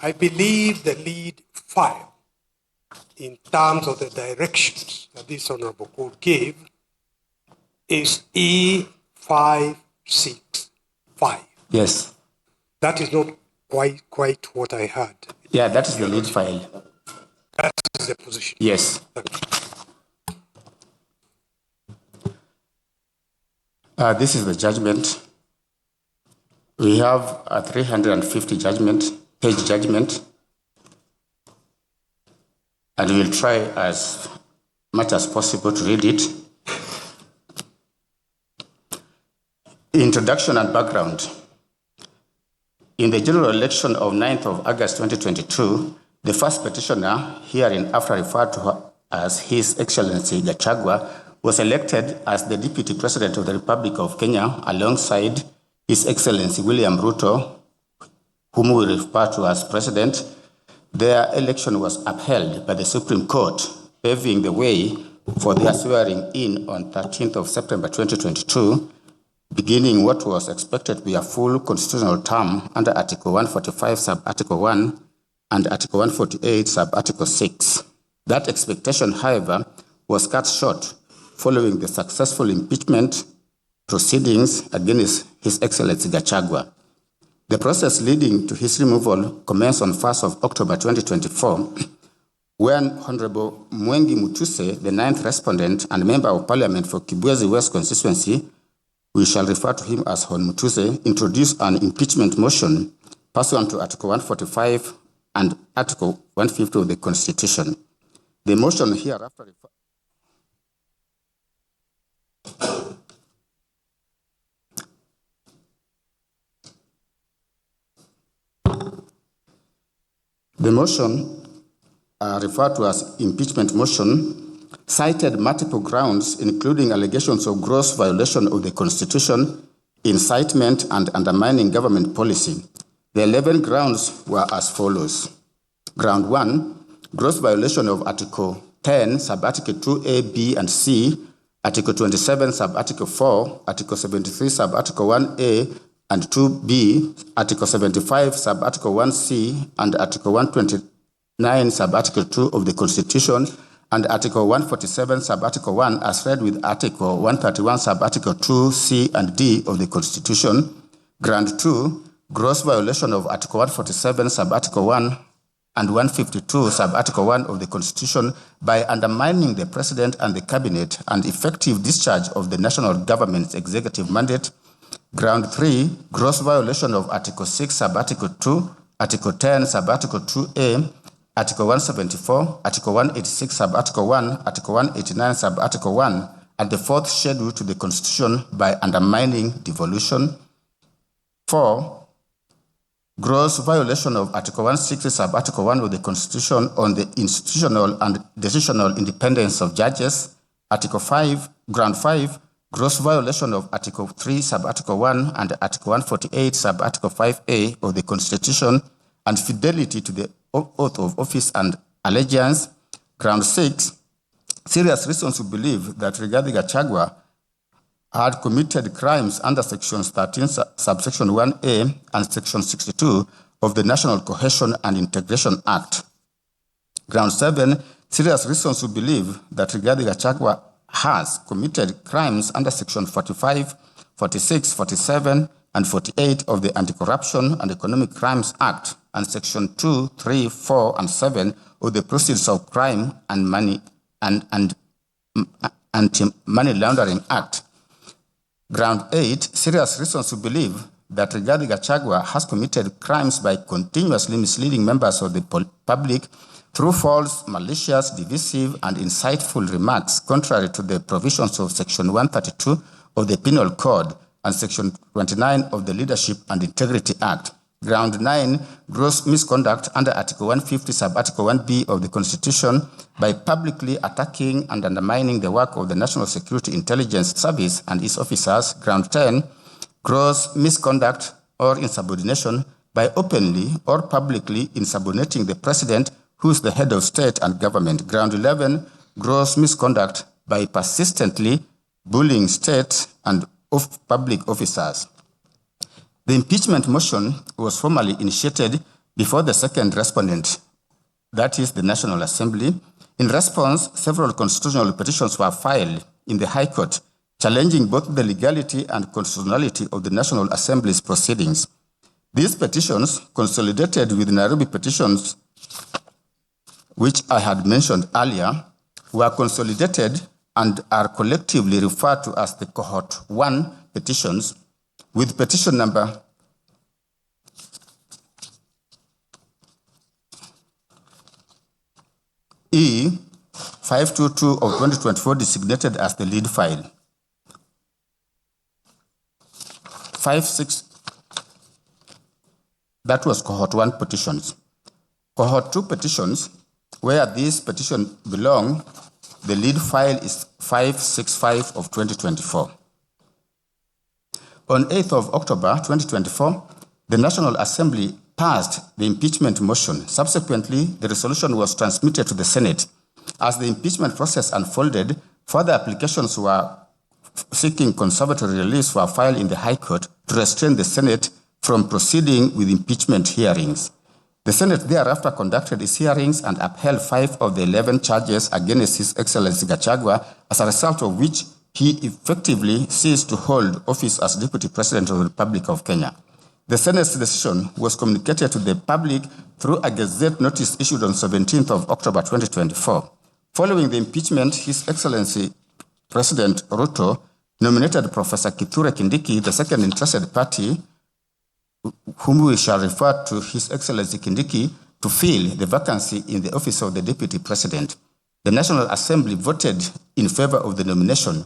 I believe the lead file in terms of the directions that this Honorable Court gave is E565. Yes. That is not quite what I heard. Yeah, that is the lead file. That is the position. Yes. This is the judgment. We have a 350 page judgment, and we'll try as much as possible to read it. Introduction and background. In the general election of 9th of August 2022, the first petitioner, hereinafter referred to as His Excellency Gachagua, was elected as the Deputy President of the Republic of Kenya alongside His Excellency William Ruto, whom we refer to as President. Their election was upheld by the Supreme Court, paving the way for their swearing in on 13th of September 2022, beginning what was expected to be a full constitutional term under Article 145, Sub-Article 1, and Article 148, Sub-Article 6. That expectation, however, was cut short following the successful impeachment proceedings against His Excellency Gachagua. The process leading to his removal commenced on 1st of October 2024, when Honorable Mwengi Mutuse, the 9th respondent and Member of Parliament for Kibwezi West constituency, we shall refer to him as Hon Mutuse, introduced an impeachment motion pursuant to Article 145 and Article 150 of the Constitution. The motion hereafter referred to as impeachment motion cited multiple grounds, including allegations of gross violation of the Constitution, incitement, and undermining government policy. The 11 grounds were as follows. Ground 1, gross violation of Article 10, Sub-Article 2A, B, and C, Article 27, Sub-Article 4, Article 73, Sub-Article 1A and 2B, Article 75, Sub-Article 1C, and Article 129, Sub-Article 2 of the Constitution, and Article 147, Sub-Article 1, as read with Article 131, Sub-Article 2, C, and D of the Constitution. Ground 2, gross violation of Article 147, Sub-Article 1, and 152, Sub-Article 1 of the Constitution by undermining the President and the Cabinet and effective discharge of the national government's executive mandate. Ground 3, gross violation of Article 6, Sub-Article 2, Article 10, Sub-Article 2A, Article 174, Article 186, Sub-Article 1, Article 189, Sub-Article 1, and the fourth schedule to the Constitution by undermining devolution. 4, gross violation of Article 160, Sub-Article 1 of the Constitution on the institutional and decisional independence of judges. Article 5, Ground 5, gross violation of Article 3, Sub-Article 1 and Article 148, Sub-Article 5A of the Constitution, and fidelity to the oath of office and allegiance. Ground 6, serious reasons to believe that Rigathi Gachagua had committed crimes under Sections 13, Subsection 1A and Section 62 of the National Cohesion and Integration Act. Ground 7, serious reasons to believe that Rigathi Gachagua has committed crimes under Section 45, 46, 47, and 48 of the Anti-Corruption and Economic Crimes Act and Section 2, 3, 4, and 7 of the Proceeds of Crime and Money and Anti-Money Laundering Act. Ground 8, serious reasons to believe that Rigathi Gachagua has committed crimes by continuously misleading members of the public through false, malicious, divisive, and insightful remarks contrary to the provisions of Section 132 of the Penal Code and Section 29 of the Leadership and Integrity Act. Ground 9, gross misconduct under Article 150, Sub-Article 1B of the Constitution by publicly attacking and undermining the work of the National Security Intelligence Service and its officers. Ground 10, gross misconduct or insubordination by openly or publicly insubordinating the President, who is the head of state and government. Ground 11, gross misconduct by persistently bullying state and public officers. The impeachment motion was formally initiated before the second respondent, that is the National Assembly. In response, several constitutional petitions were filed in the High Court, challenging both the legality and constitutionality of the National Assembly's proceedings. These petitions, consolidated with Nairobi petitions, which I had mentioned earlier, were consolidated and are collectively referred to as the Cohort 1 petitions, with petition number E522 of 2024 designated as the lead file. 56, that was Cohort 1 petitions. Cohort 2 petitions, where these petitions belong, the lead file is 565 of 2024. On 8th of October 2024, the National Assembly passed the impeachment motion. Subsequently, the resolution was transmitted to the Senate. As the impeachment process unfolded, further applications were seeking conservatory release were filed in the High Court to restrain the Senate from proceeding with impeachment hearings. The Senate thereafter conducted its hearings and upheld 5 of the 11 charges against His Excellency Gachagua, as a result of which he effectively ceased to hold office as Deputy President of the Republic of Kenya. The Senate's decision was communicated to the public through a Gazette notice issued on 17th of October 2024. Following the impeachment, His Excellency President Ruto nominated Professor Kithure Kindiki, the second interested party, whom we shall refer to His Excellency Kindiki, to fill the vacancy in the office of the Deputy President. The National Assembly voted in favor of the nomination,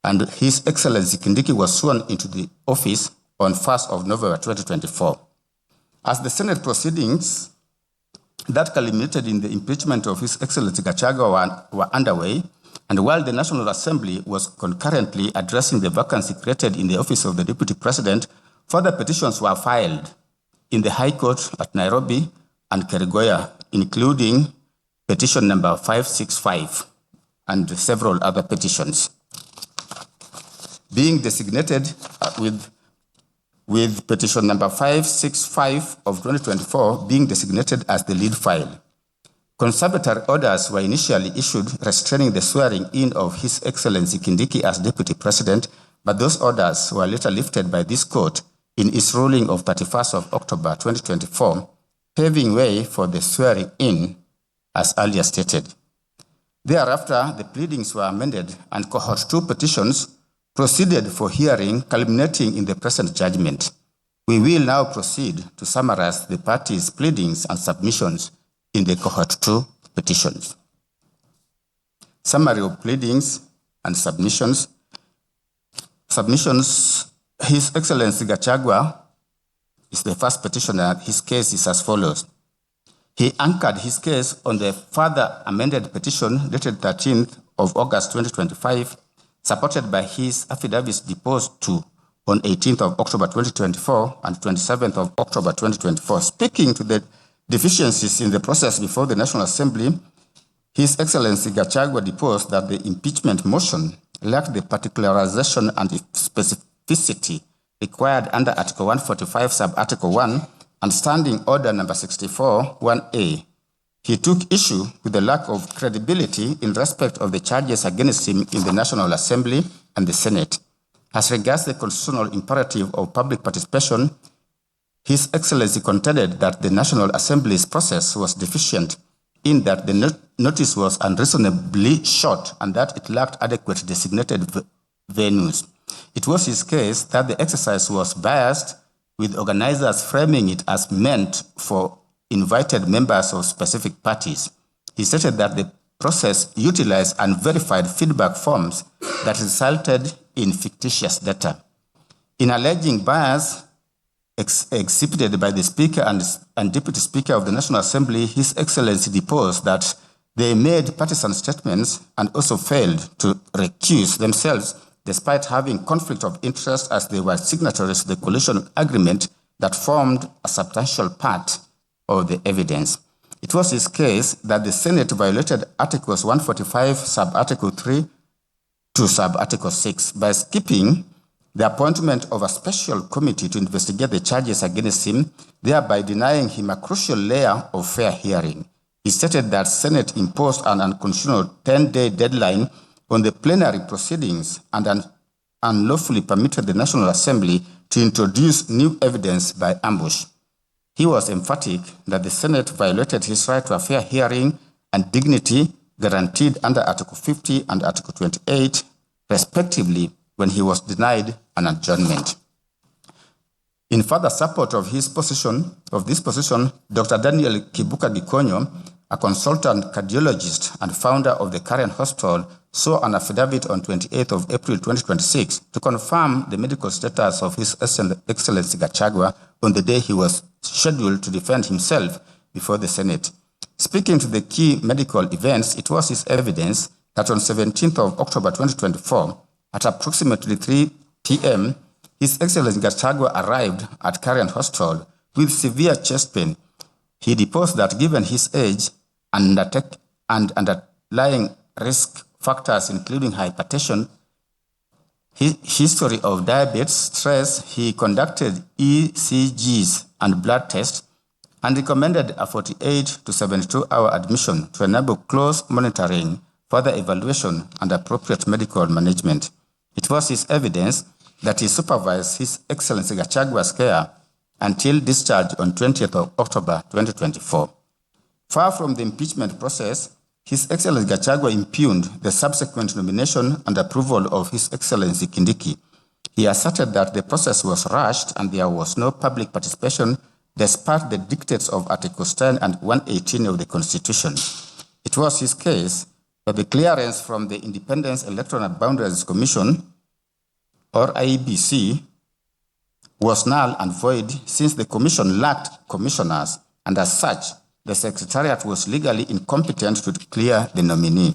and His Excellency Kindiki was sworn into the office on 1st of November 2024. As the Senate proceedings that culminated in the impeachment of His Excellency Gachagua were underway, and while the National Assembly was concurrently addressing the vacancy created in the office of the Deputy President, further petitions were filed in the High Court at Nairobi and Kerugoya, including petition number 565 and several other petitions, being designated with petition number 565 of 2024 being designated as the lead file. Conservatory orders were initially issued restraining the swearing in of His Excellency Kindiki as Deputy President, but those orders were later lifted by this court in its ruling of 31st of October 2024, paving way for the swearing in as earlier stated. Thereafter, the pleadings were amended and Cohort 2 petitions proceeded for hearing, culminating in the present judgment. We will now proceed to summarize the parties' pleadings and submissions in the Cohort 2 petitions. Summary of pleadings and submissions. His Excellency Gachagua is the first petitioner. His case is as follows. He anchored his case on the further amended petition dated 13th of August 2025, supported by his affidavits deposed to on 18th of October 2024 and 27th of October 2024. Speaking to the deficiencies in the process before the National Assembly, His Excellency Gachagua deposed that the impeachment motion lacked the particularization and specificity required under Article 145, Sub-Article 1 and Standing Order number 64, 1A. He took issue with the lack of credibility in respect of the charges against him in the National Assembly and the Senate. As regards the constitutional imperative of public participation, His Excellency contended that the National Assembly's process was deficient in that the notice was unreasonably short and that it lacked adequate designated venues. It was his case that the exercise was biased, with organizers framing it as meant for invited members of specific parties. He stated that the process utilized unverified feedback forms that resulted in fictitious data. In alleging bias exhibited by the Speaker and Deputy Speaker of the National Assembly, His Excellency deposed that they made partisan statements and also failed to recuse themselves despite having conflict of interest as they were signatories to the coalition agreement that formed a substantial part of the evidence. It was his case that the Senate violated Articles 145, Sub-Article 3 to Sub-Article 6 by skipping the appointment of a special committee to investigate the charges against him, thereby denying him a crucial layer of fair hearing. He stated that Senate imposed an unconstitutional 10-day deadline on the plenary proceedings and unlawfully permitted the National Assembly to introduce new evidence by ambush. He was emphatic that the Senate violated his right to a fair hearing and dignity guaranteed under Article 50 and Article 28, respectively, when he was denied an adjournment. In further support of this position, Dr. Daniel Kibuka Gikonyo, a consultant cardiologist and founder of the Karen Hospital, saw an affidavit on 28th of April 2026 to confirm the medical status of His Excellency Gachagua on the day he was scheduled to defend himself before the Senate. Speaking to the key medical events, it was his evidence that on 17th of October 2024, at approximately 3 p.m., His Excellency Gachagua arrived at Karen Hospital with severe chest pain. He deposed that given his age and underlying risk factors including hypertension, his history of diabetes, stress, he conducted ECGs and blood tests and recommended a 48 to 72-hour admission to enable close monitoring, further evaluation, and appropriate medical management. It was his evidence that he supervised His Excellency Gachagua's care until discharge on 20th of October 2024. Far from the impeachment process, His Excellency Gachagua impugned the subsequent nomination and approval of His Excellency Kindiki. He asserted that the process was rushed and there was no public participation despite the dictates of Articles 10 and 118 of the Constitution. It was his case that the clearance from the Independent Electoral Boundaries Commission, or IEBC, was null and void since the commission lacked commissioners, and as such, the Secretariat was legally incompetent to clear the nominee.